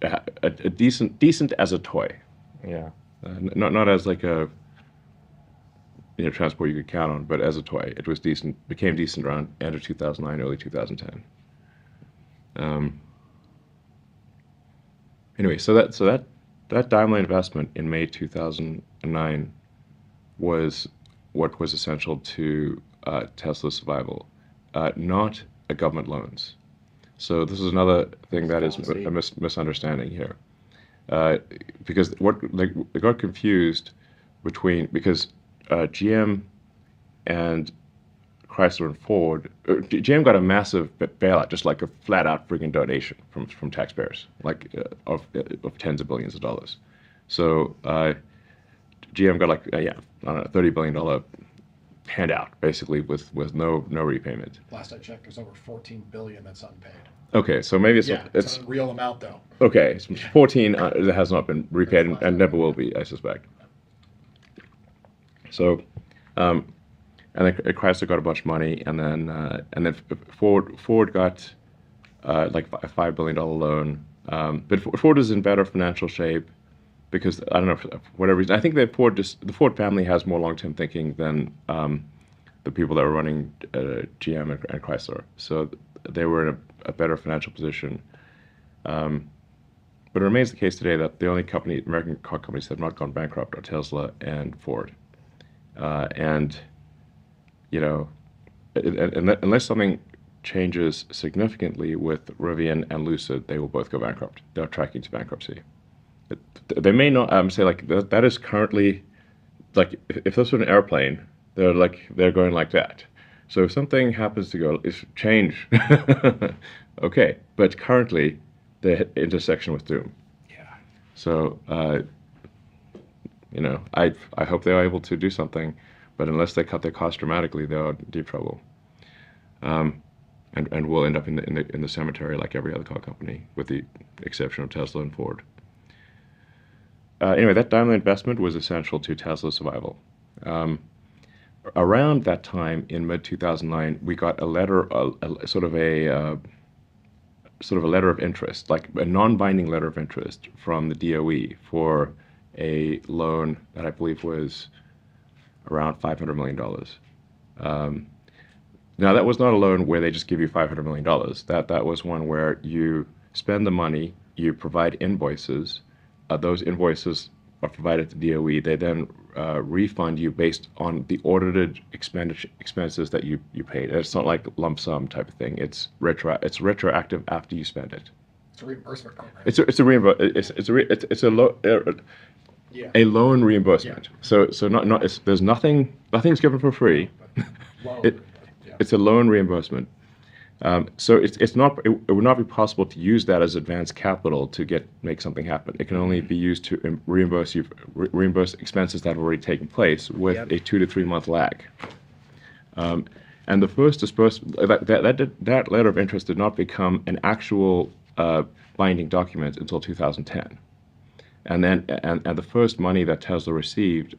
a decent as a toy. Yeah. Not as like a transport you could count on, but as a toy, it was decent. Became decent around end of 2009, early 2010. Anyway, that Daimler investment in May 2009 was what was essential to Tesla's survival, not a government loans. So this is another thing that is a misunderstanding here, because they got confused because GM and Chrysler and Ford, GM got a massive bailout, just like a flat-out friggin' donation from taxpayers, like of tens of billions of dollars. So GM got like I don't know, $30 billion handout, basically with no repayment. Last I checked, there's over $14 billion that's unpaid. Okay, so maybe it's a real amount though. Okay, it's 14 that has not been repaid and never will be, I suspect. So, and then Chrysler got a bunch of money, and then Ford got like a $5 billion loan. But Ford is in better financial shape because I don't know for whatever reason. I think that the Ford family has more long-term thinking than the people that were running GM and Chrysler. So they were in a better financial position. But it remains the case today that the only American car companies that have not gone bankrupt are Tesla and Ford. And unless something changes significantly with Rivian and Lucid, they will both go bankrupt. They're tracking to bankruptcy. They may not say like that is currently like if this was an airplane, they're going like that. So if something happens to go change, okay. But currently, the intersection with doom. Yeah. So I hope they are able to do something, but unless they cut their costs dramatically, they are in deep trouble. And will end up in the cemetery like every other car company, with the exception of Tesla and Ford. Anyway, that Daimler investment was essential to Tesla's survival. Around that time, in mid-2009, we got a letter, sort of a letter of interest, like a non-binding letter of interest from the DOE for a loan that I believe was around $500 million. Now, that was not a loan where they just give you $500 million. That was one where you spend the money, you provide invoices. Those invoices are provided to DOE. They then refund you based on the audited expenses that you paid. It's not like lump sum type of thing. It's retroactive after you spend it. It's a reimbursement program. It's a loan reimbursement. Yeah. So there's nothing's given for free. It's a loan reimbursement. So it would not be possible to use that as advanced capital to make something happen. It can only be used to reimburse expenses that have already taken place with a 2 to 3 month lag. And the first disbursement, that letter of interest did not become an actual binding document until 2010. And the first money that Tesla received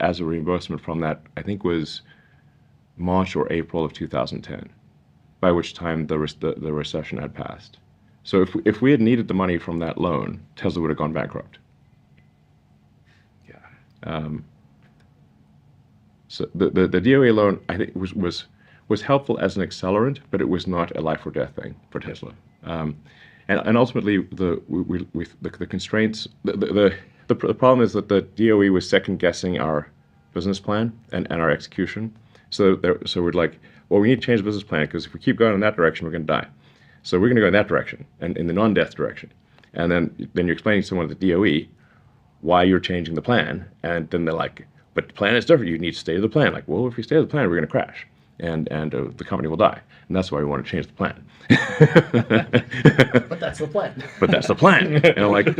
as a reimbursement from that, I think, was March or April of 2010. By which time the recession had passed. So if we had needed the money from that loan, Tesla would have gone bankrupt. Yeah. So the DOE loan, I think, was helpful as an accelerant, but it was not a life or death thing for Tesla. And ultimately the constraints, the problem is that the DOE was second guessing our business plan and our execution. So we're like, well, we need to change the business plan because if we keep going in that direction, we're going to die. So we're going to go in that direction and in the non-death direction. And then you're explaining to someone at the DOE why you're changing the plan. And then they're like, but the plan is different. You need to stay to the plan. Like, well, if we stay to the plan, we're going to crash and the company will die. And that's why we want to change the plan. But that's the plan. But that's the plan. And I'm like,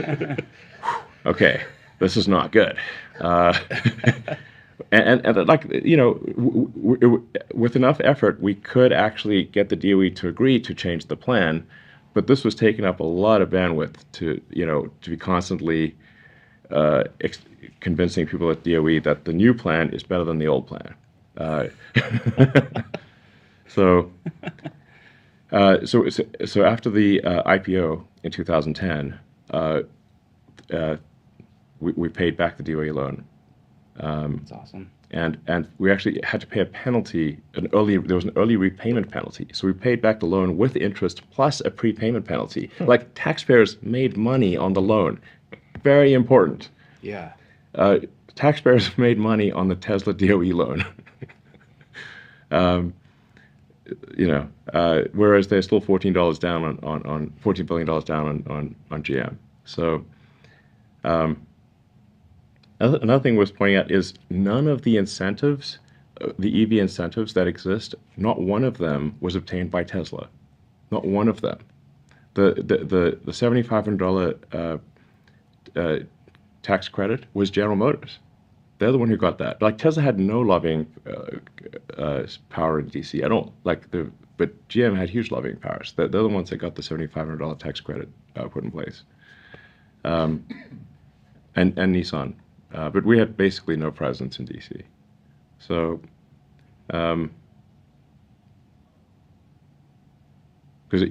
okay, this is not good. And like, with enough effort, we could actually get the DOE to agree to change the plan, but this was taking up a lot of bandwidth to be constantly convincing people at DOE that the new plan is better than the old plan. So after the IPO in 2010, we paid back the DOE loan. That's awesome. And we actually had to pay a penalty, there was an early repayment penalty. So we paid back the loan with interest plus a prepayment penalty. Like taxpayers made money on the loan. Very important. Yeah. Taxpayers made money on the Tesla DOE loan. Whereas they're still $14 down on $14 billion down on GM. So another thing worth pointing out is none of the incentives, the EV incentives that exist, not one of them was obtained by Tesla. Not one of them. The $7,500 tax credit was General Motors. They're the one who got that. Like Tesla had no lobbying power in DC at all. But GM had huge lobbying powers. They're the ones that got the $7,500 tax credit put in place. And Nissan. But we had basically no presence in DC. So, because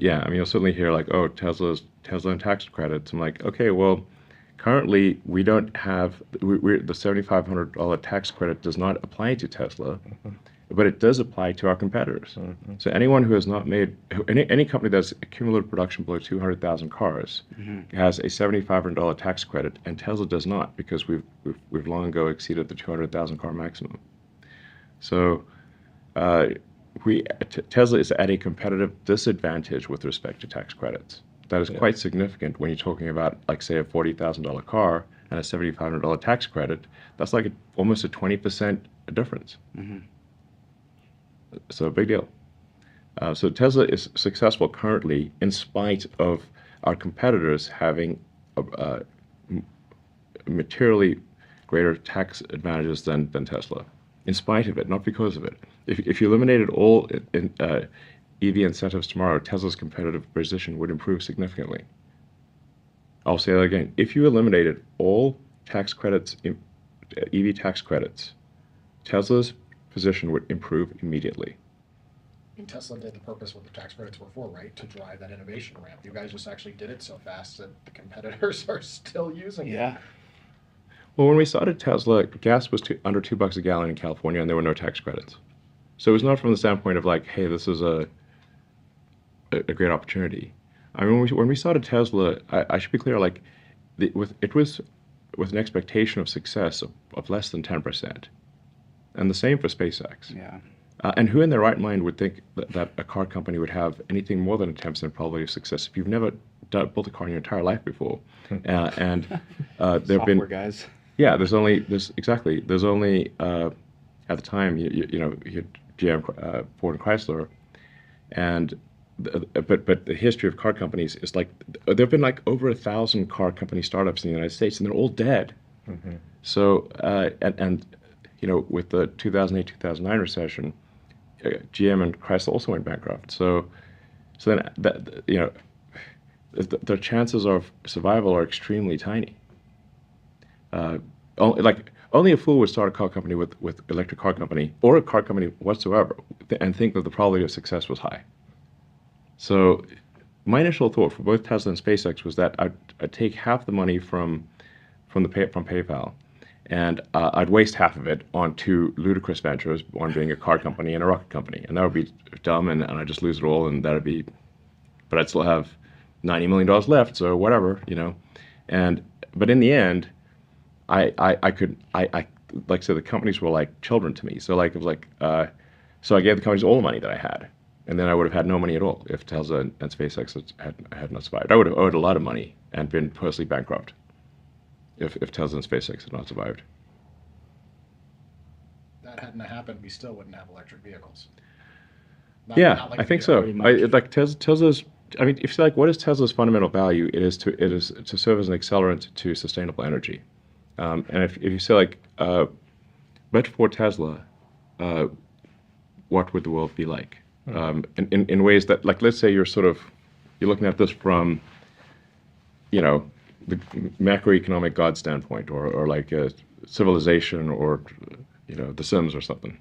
you'll certainly hear like, oh, Tesla and tax credits. I'm like, okay, well, currently we don't have the $7,500 tax credit does not apply to Tesla, but it does apply to our competitors. So anyone who has not made any company that's accumulated production below 200,000 cars has a $7,500 tax credit, and Tesla does not because we've long ago exceeded the 200,000 car maximum. So Tesla is at a competitive disadvantage with respect to tax credits. That is quite significant when you're talking about, like, say, a $40,000 car and a $7,500 tax credit. That's like almost a 20% difference. So a big deal. So Tesla is successful currently in spite of our competitors having materially greater tax advantages than Tesla. In spite of it, not because of it. If you eliminated all EV incentives tomorrow, Tesla's competitive position would improve significantly. I'll say that again. If you eliminated all tax credits, EV tax credits, Tesla's position would improve immediately. And Tesla did the purpose what the tax credits were for, right? To drive that innovation ramp. You guys just actually did it so fast that the competitors are still using it. Yeah. Well, when we started Tesla, gas was under $2 a gallon in California, and there were no tax credits. So it was not from the standpoint of like, hey, this is a great opportunity. I mean, when we started Tesla, I should be clear, like, it was with an expectation of success of less than 10%. And the same for SpaceX. Yeah. And who in their right mind would think that a car company would have anything more than a 10% probability of success if you've never built a car in your entire life before? There have been guys. Yeah, there's only at the time you had GM, Ford, and Chrysler, and but the history of car companies is like there've been like over 1,000 car company startups in the United States, and they're all dead. So with the 2008-2009 recession, GM and Chrysler also went bankrupt. So then their chances of survival are extremely tiny. Only a fool would start a car company with electric car company or a car company whatsoever and think that the probability of success was high. So my initial thought for both Tesla and SpaceX was that I'd take half the money from PayPal, and I'd waste half of it on two ludicrous ventures, one being a car company and a rocket company, and that would be dumb, and I'd just lose it all, and that'd be, but I'd still have $90 million left, so whatever, but in the end, I like I said, the companies were like children to me. So like it was like, so I gave the companies all the money that I had, and then I would have had no money at all if Tesla and SpaceX had not survived. I would have owed a lot of money and been personally bankrupt if Tesla and SpaceX had not survived. That hadn't happened, we still wouldn't have electric vehicles. Not I think so. Tesla's. I mean, if you like, what is Tesla's fundamental value? It is to serve as an accelerant to sustainable energy. And if you say like, but for Tesla, what would the world be like? In ways that, like, let's say you're looking at this from, the macroeconomic God standpoint, or like a civilization, or The Sims or something.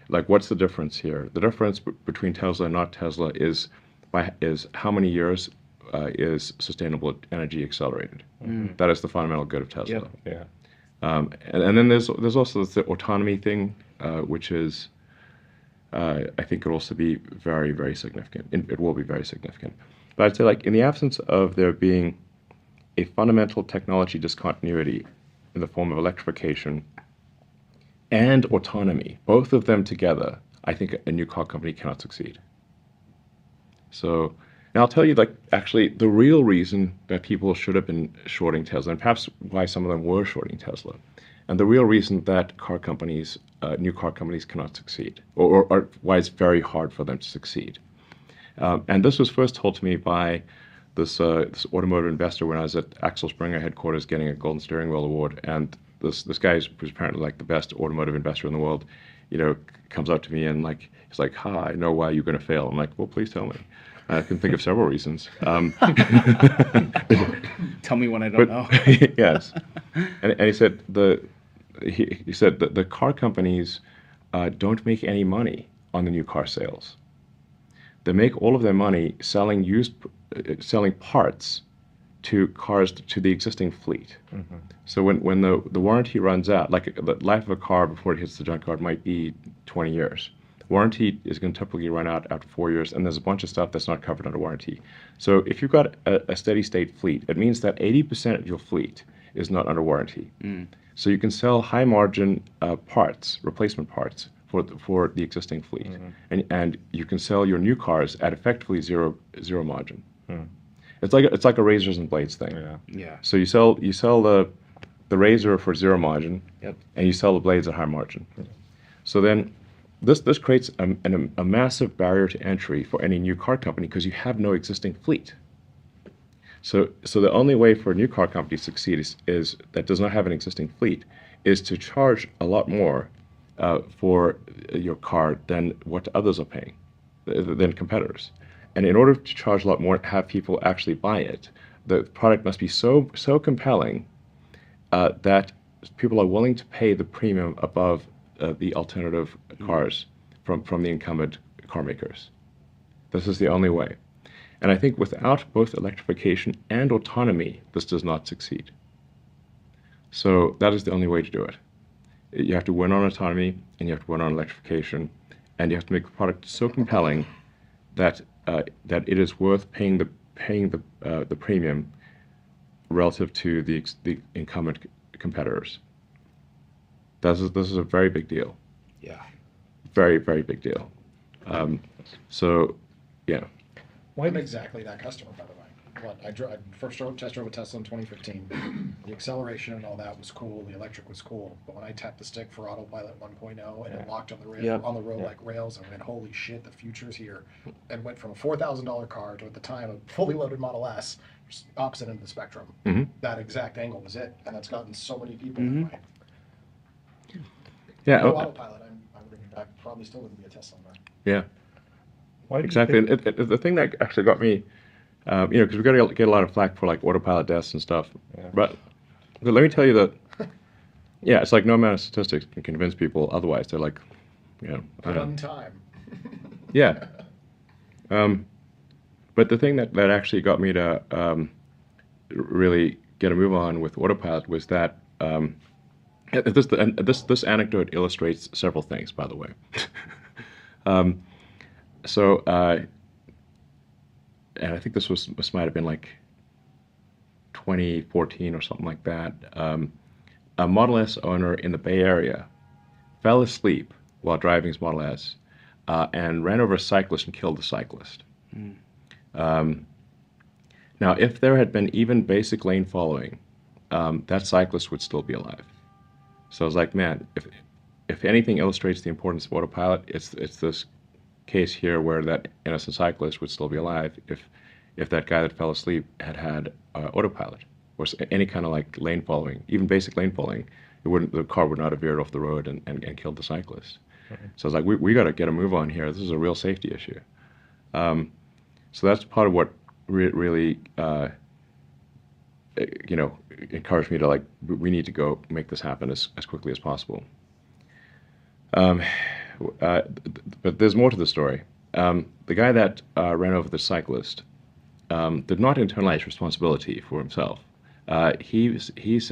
Like, what's the difference here? The difference between Tesla and not Tesla is how many years is sustainable energy accelerated. Mm. That is the fundamental good of Tesla. Yep. Yeah. And then there's also the autonomy thing, which is I think it'll also be very, very significant. It will be very significant. But I'd say, like, in the absence of there being a fundamental technology discontinuity in the form of electrification and autonomy, both of them together, I think a new car company cannot succeed. So, and I'll tell you, like, actually, the real reason that people should have been shorting Tesla, and perhaps why some of them were shorting Tesla, and the real reason that car companies, new car companies cannot succeed, or why it's very hard for them to succeed. And this was first told to me by this automotive investor when I was at Axel Springer headquarters getting a Golden Steering Wheel award. And this guy who's apparently like the best automotive investor in the world, comes up to me and he's like, "Ha, I know why you're going to fail." I'm like, "Well, please tell me." I can think of several reasons. Tell me when I don't know. Yes, and he said he said that the car companies don't make any money on the new car sales. They make all of their money selling parts to cars to the existing fleet. Mm-hmm. So when the warranty runs out, like the life of a car before it hits the junkyard might be 20 years. Warranty is going to typically run out after 4 years, and there's a bunch of stuff that's not covered under warranty. So if you've got a steady state fleet, it means that 80% of your fleet is not under warranty. Mm. So you can sell high margin parts, replacement parts, for the existing fleet, and you can sell your new cars at effectively zero margin. It's like a razors and blades thing. Yeah. Yeah. So you sell the razor for zero margin, Yep. and you sell the blades at high margin. So then this creates a massive barrier to entry for any new car company because you have no existing fleet. So the only way for a new car company to succeed is that does not have an existing fleet is to charge a lot more for your car than what others are paying, than competitors. And in order to charge a lot more, have people actually buy it, the product must be so compelling that people are willing to pay the premium above the alternative cars from the incumbent car makers. This is the only way. And I think without both electrification and autonomy, this does not succeed. So that is the only way to do it. You have to win on autonomy, and you have to win on electrification, and you have to make the product so compelling that it is worth paying the premium relative to the incumbent competitors. This is a very big deal. Yeah. Very, very big deal. So, yeah. I'm exactly that customer, by the way. I first test drove a Tesla in 2015. The acceleration and all that was cool. The electric was cool. But when I tapped the stick for Autopilot 1.0 and it locked on the road like rails, I went, holy shit, the future's here. And went from a $4,000 car to, at the time, a fully loaded Model S, opposite end of the spectrum. Mm-hmm. That exact angle was it. And that's gotten so many people that way. Yeah. No Autopilot, I probably still wouldn't be a Tesla owner. Yeah. Why do you Exactly. think- And the thing that actually got me, because we're going to get a lot of flack for like autopilot deaths and stuff. Yeah. But let me tell you that, yeah, it's like no amount of statistics can convince people otherwise. They're like, Put on time. yeah. But the thing that actually got me to really get a move on with autopilot was that this anecdote illustrates several things, by the way. And I think this might have been like 2014 or something like that. A Model S owner in the Bay Area fell asleep while driving his Model S and ran over a cyclist and killed the cyclist. Now, if there had been even basic lane following, that cyclist would still be alive. So I was like, man, if anything illustrates the importance of autopilot, it's this case here where that innocent cyclist would still be alive if that guy that fell asleep had autopilot or any kind of like lane following, even basic lane following. The car would not have veered off the road and killed the cyclist. Mm-hmm. So I was like, we got to get a move on here. This is a real safety issue. So that's part of what really encouraged me to like, we need to go make this happen as quickly as possible. But there's more to the story. The guy that ran over the cyclist did not internalize responsibility for himself. He said